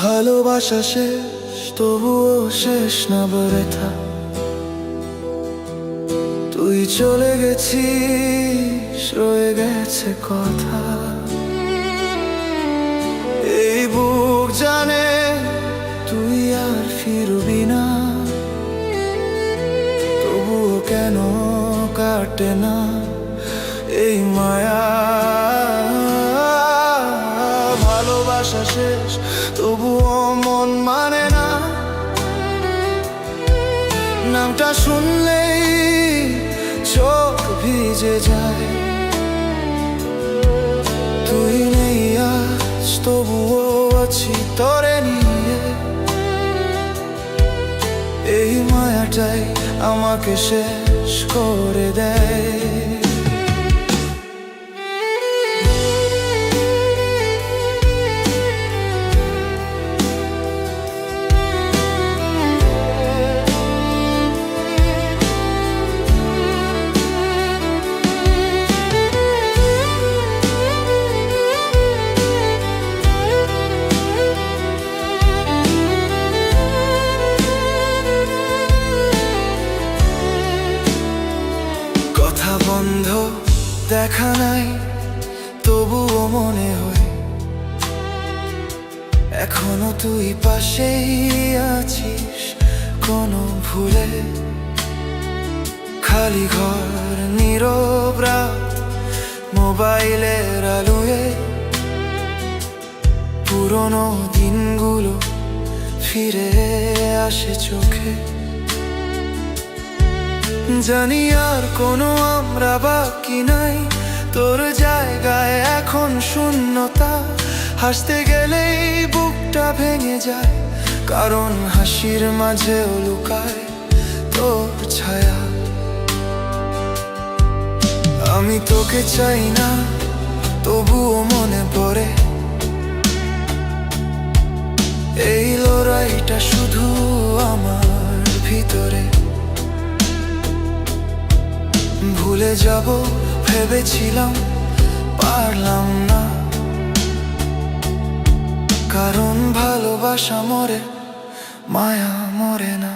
ভালোবাসা শেষ, তবুও শেষ না ব্যথা। তুই চলে গেছিস, রয়ে গেছে কথা। এই বুক জানে তুই আর ফিরবি না, তবুও কেন কাটে না এই মায়া। ভালোবাসা শেষ, তবুও মন মানে না। নামটা শুনলেই চোখ ভিজে যায়। তুই নেই আজ, তবুও আছি তোরে নিয়ে। এই মায়াটাই আমাকে শেষ করে দেয়। বন্ধ দেখা নাই, তবুও মনে হয় এখনো তুই পাশেই আছিস। কোনো ভুলে খালি ঘর, নীরব রাত, মোবাইলের আলোয় পুরনো দিনগুলো ফিরে আসে চোখে। জানি আর কোনো আমরা বাকি নাই, তোর জায়গায় এখন শূন্যতা। হাসতে গেলেই বুকটা ভেঙে যায়, কারণ হাসির মাঝেও লুকায় তোর ছায়া। আমি তোকে চাই না, তবুও মনে পড়ে এই লড়াইটা শুধু আমার ভিতরে। ভুলে যাব ভেবেছিলাম, পারলাম না, কারণ ভালোবাসা মরে, মায়া মরে না।